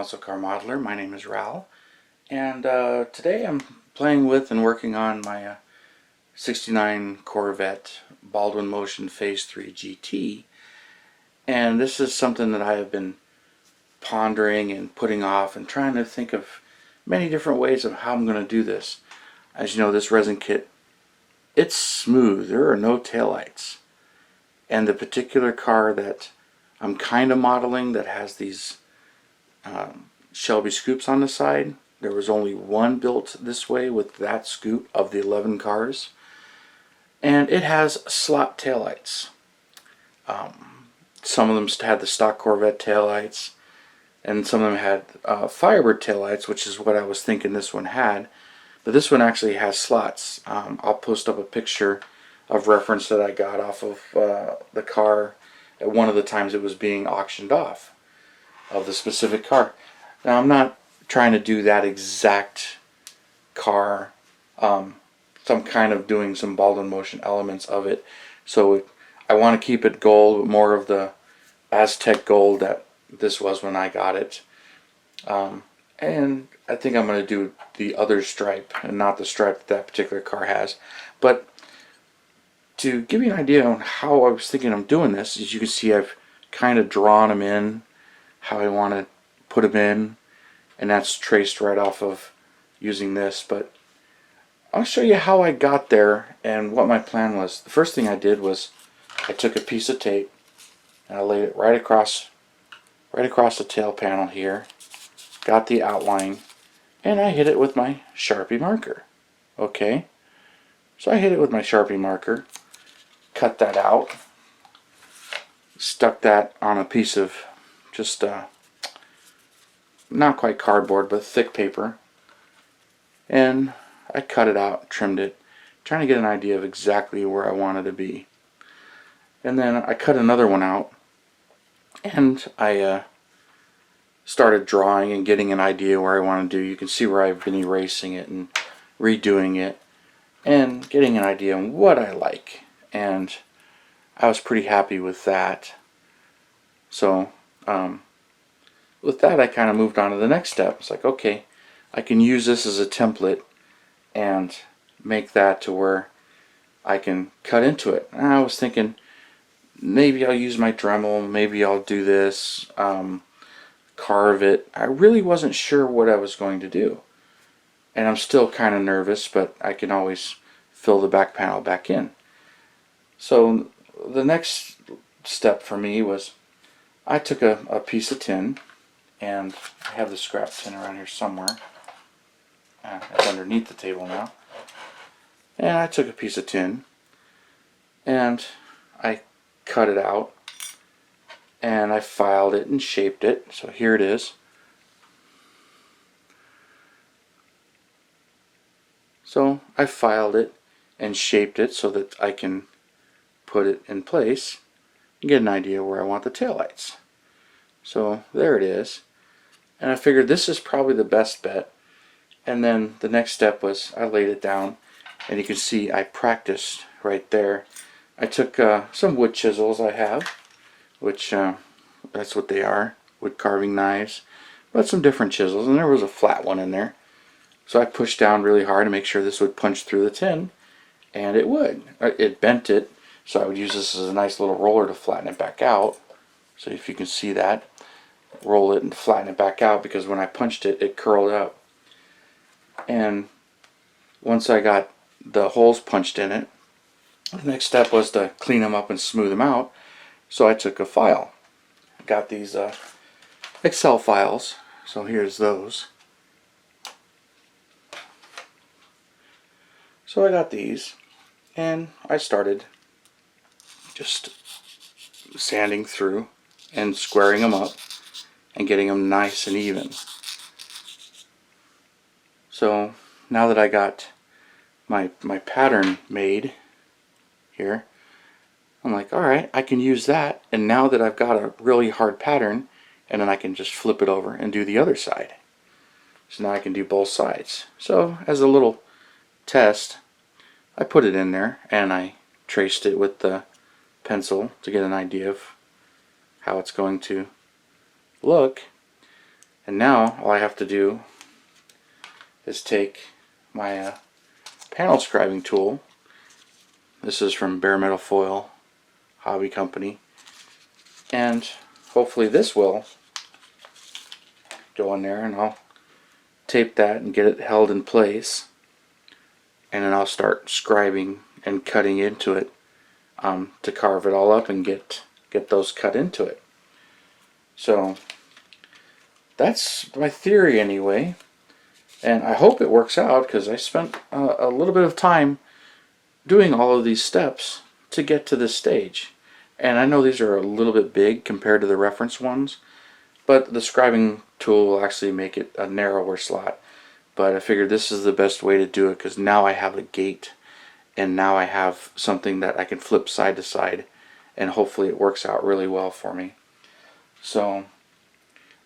Muscle Car Modeler. My name is Raul, and today I'm playing with and working on my 69 Corvette Baldwin Motion Phase 3 GT, and this is something that I have been pondering and putting off and trying to think of many different ways of how I'm going to do this. As you know, this resin kit, it's smooth. There are no taillights, and the particular car that I'm kind of modeling that has these Shelby scoops on the side. There was only one built this way with that scoop of the 11 cars, and it has slot taillights. Some of them had the stock Corvette taillights, and some of them had Firebird taillights, which is what I was thinking this one had. But this one actually has slots. I'll post up a picture of reference that I got off of the car at one of the times it was being auctioned off of the specific car. Now I'm not trying to do that exact car. So I'm kind of doing some Baldwin Motion elements of it. So I want to keep it gold, more of the Aztec gold that this was when I got it. And I think I'm going to do the other stripe and not the stripe that that particular car has. But to give you an idea on how I was thinking I'm doing this, as you can see, I've kind of drawn them in how I want to put them in, and that's traced right off of using this. But I'll show you how I got there and what my plan was. The first thing I did was I took a piece of tape and I laid it right across the tail panel here, got the outline, and I hit it with my Sharpie marker. Okay, so I hit it with my Sharpie marker, cut that out, stuck that on a piece of just not quite cardboard but thick paper, and I cut it out, trimmed it, trying to get an idea of exactly where I wanted to be. And then I cut another one out, and I started drawing and getting an idea where I want to do. You can see where I've been erasing it and redoing it and getting an idea on what I like, and I was pretty happy with that. So with that, I kind of moved on to the next step. It's like, okay, I can use this as a template and make that to where I can cut into it. And I was thinking maybe I'll use my Dremel, maybe I'll do this, carve it. I really wasn't sure what I was going to do, and I'm still kind of nervous, but I can always fill the back panel back in. So the next step for me was I took a piece of tin, and I have the scrap tin around here somewhere. It's underneath the table now. And I took a piece of tin and I cut it out and I filed it and shaped it. So here it is. So I filed it and shaped it so that I can put it in place and get an idea where I want the taillights. So there it is. And I figured this is probably the best bet. And then the next step was I laid it down, and you can see I practiced right there. I took some wood chisels I have, which that's what they are, wood carving knives, but some different chisels, and there was a flat one in there. So I pushed down really hard to make sure this would punch through the tin, and it would. It bent it, so I would use this as a nice little roller to flatten it back out. So if you can see that, roll it and flatten it back out, because when I punched it, it curled up. And once I got the holes punched in it, the next step was to clean them up and smooth them out. So I took a file. I got these Excel files, so here's those. So I got these, and I started just sanding through and squaring them up and getting them nice and even. So now that I got my pattern made here, I'm like, alright, I can use that, and now that I've got a really hard pattern, and then I can just flip it over and do the other side. So now I can do both sides. So as a little test, I put it in there and I traced it with the pencil to get an idea of how it's going to look. And now all I have to do is take my panel scribing tool. This is from Bare Metal Foil Hobby Company, and hopefully this will go in there, and I'll tape that and get it held in place, and then I'll start scribing and cutting into it to carve it all up and get those cut into it. So that's my theory anyway, and I hope it works out, because I spent a little bit of time doing all of these steps to get to this stage. And I know these are a little bit big compared to the reference ones, but the scribing tool will actually make it a narrower slot. But I figured this is the best way to do it, because now I have a gate, and now I have something that I can flip side to side, and hopefully it works out really well for me. So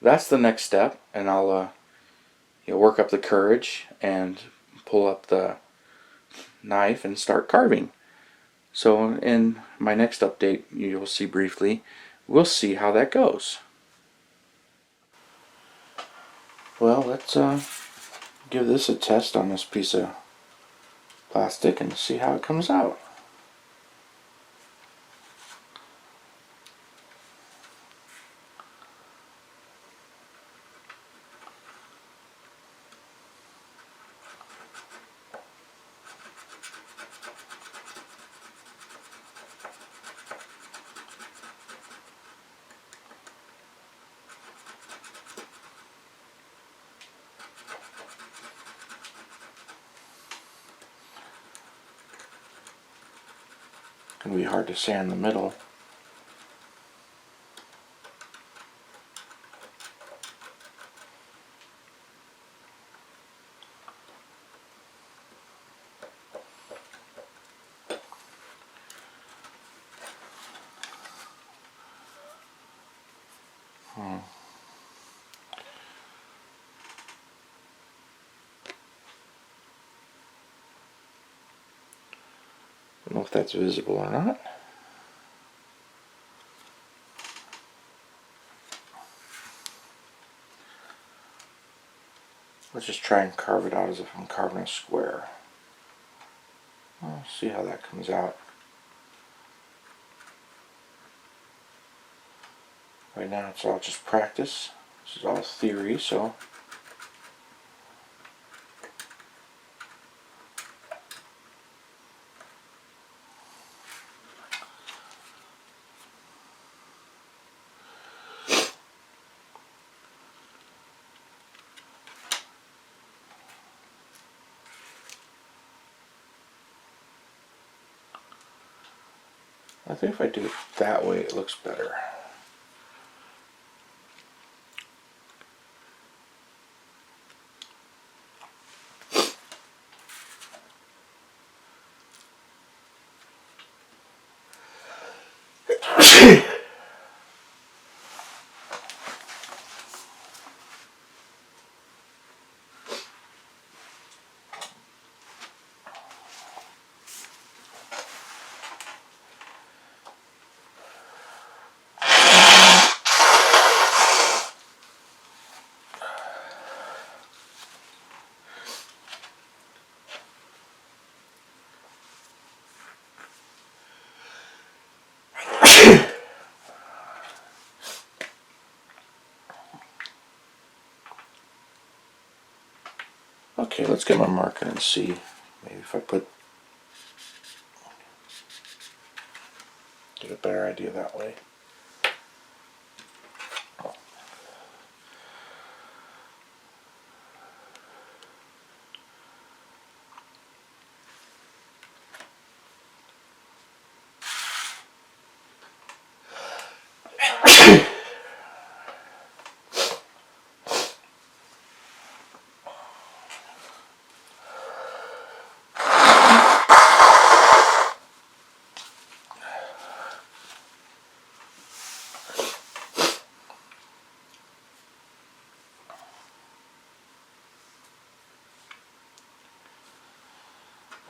that's the next step, and I'll work up the courage and pull up the knife and start carving. So in my next update, you'll see briefly, we'll see how that goes. Well, let's give this a test on this piece of plastic and see how it comes out. It's going to be hard to sand the middle. I don't know if that's visible or not. Let's just try and carve it out as if I'm carving a square. We'll see how that comes out. Right now it's all just practice. This is all theory, so I think if I do it that way it looks better. Okay, let's get my marker and see. Maybe if I get a better idea that way.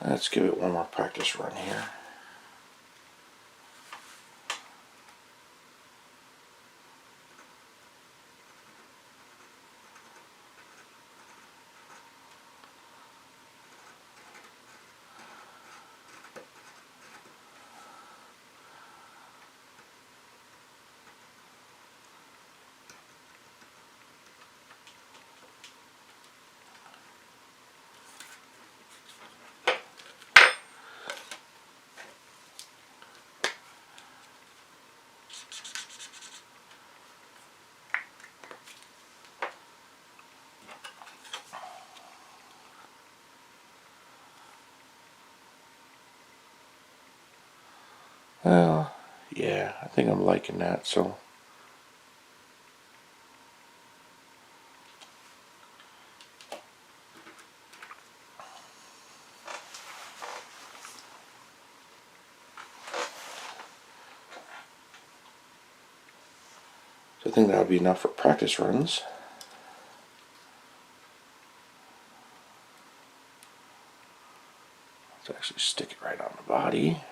Let's give it one more practice run here. Well, yeah, I think I'm liking that, so. So I think that would be enough for practice runs. Let's actually stick it right on the body.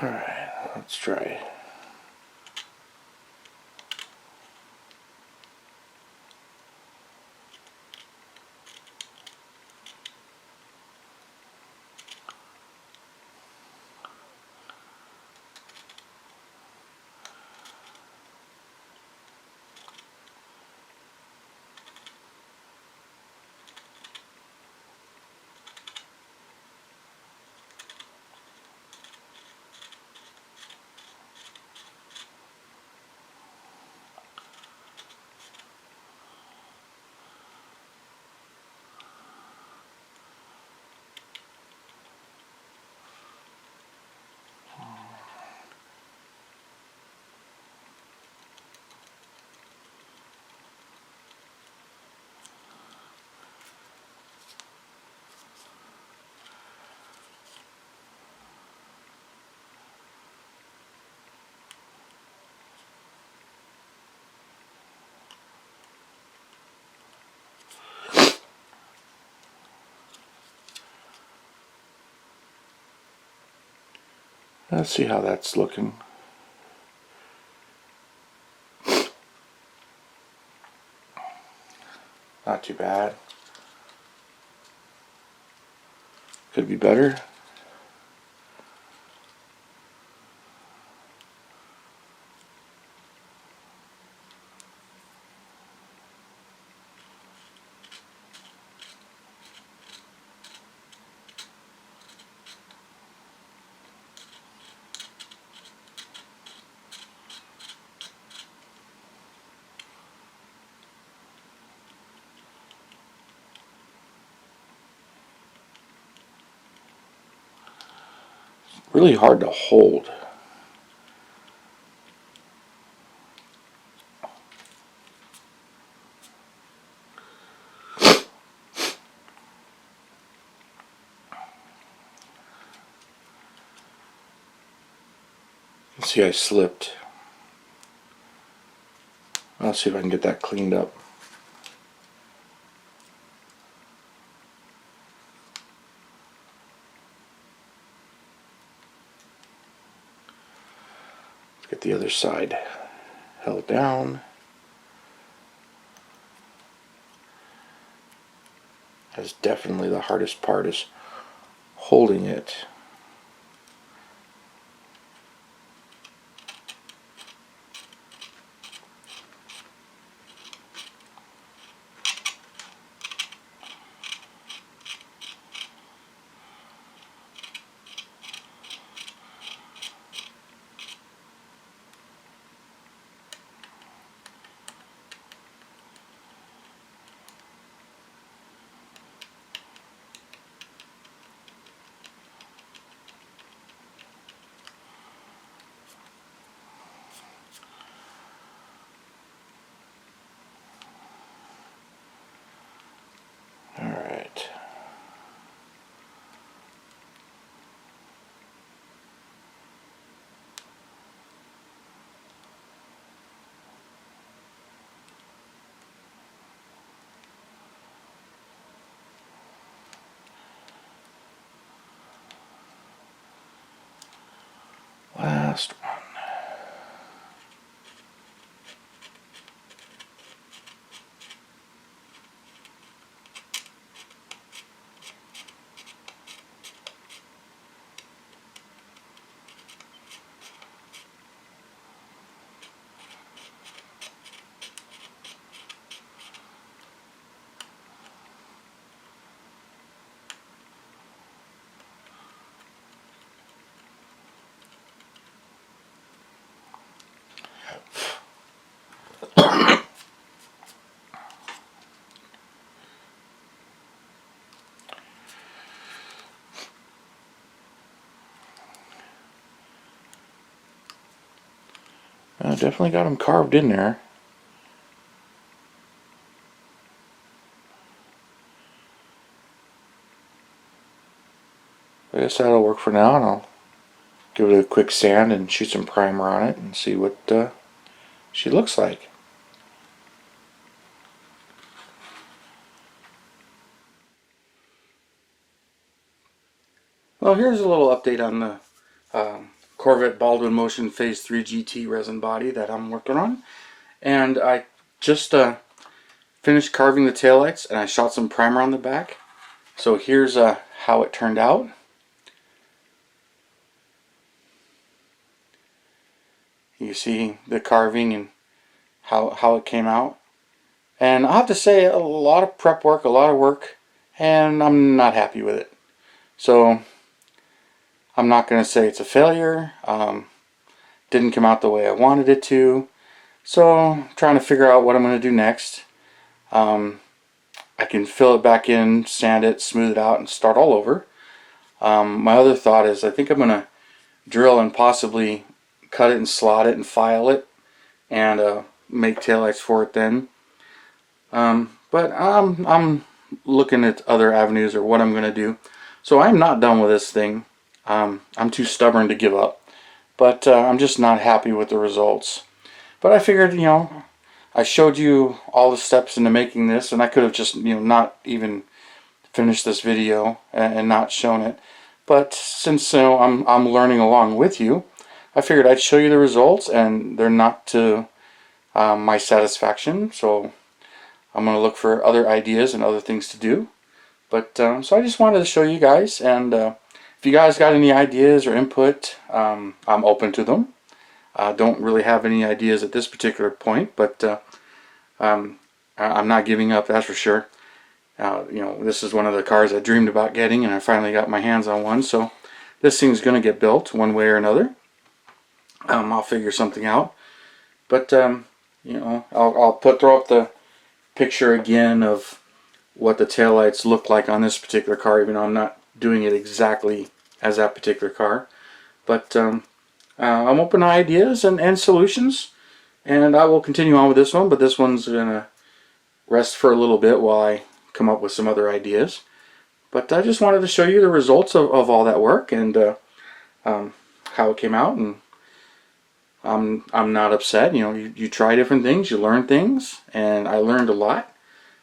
Alright, let's try. Let's see how that's looking. Not too bad. Could be better. Really hard to hold. See, I slipped. I'll see if I can get that cleaned up. Get the other side held down. That's definitely the hardest part, is holding it. Definitely got them carved in there. I guess that'll work for now, and I'll give it a quick sand and shoot some primer on it and see what she looks like. Well, here's a little update on the Corvette Baldwin Motion Phase 3 GT resin body that I'm working on. And I just finished carving the taillights, and I shot some primer on the back. So here's how it turned out. You see the carving and how it came out. And I have to say, a lot of prep work, a lot of work, and I'm not happy with it. So I'm not going to say it's a failure. Didn't come out the way I wanted it to. So I'm trying to figure out what I'm going to do next. I can fill it back in, sand it, smooth it out, and start all over. My other thought is I think I'm going to drill and possibly cut it and slot it and file it and make taillights for it then. But I'm looking at other avenues or what I'm going to do. So I'm not done with this thing. I'm too stubborn to give up. But I'm just not happy with the results. But I figured, you know, I showed you all the steps into making this, and I could have just, you know, not even finished this video and not shown it. But since I'm learning along with you, I figured I'd show you the results, and they're not to my satisfaction. So I'm going to look for other ideas and other things to do. But so I just wanted to show you guys, and if you guys got any ideas or input, I'm open to them. I don't really have any ideas at this particular point, but I'm not giving up, that's for sure. You know, this is one of the cars I dreamed about getting, and I finally got my hands on one. So this thing's going to get built one way or another. I'll figure something out. But you know, I'll throw up the picture again of what the taillights look like on this particular car, even though I'm not doing it exactly as that particular car. But I'm open to ideas and solutions, and I will continue on with this one, but this one's going to rest for a little bit while I come up with some other ideas. But I just wanted to show you the results of all that work and how it came out, and I'm not upset. You know, you try different things, you learn things, and I learned a lot,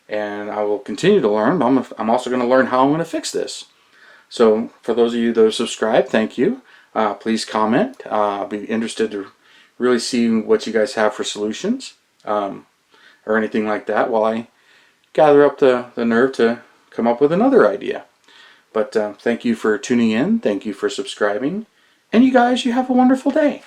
and I will continue to learn. I'm also going to learn how I'm going to fix this. So for those of you that are subscribed, thank you. Please comment. I'll be interested to really see what you guys have for solutions or anything like that while I gather up the nerve to come up with another idea. But thank you for tuning in. Thank you for subscribing. And you guys, you have a wonderful day.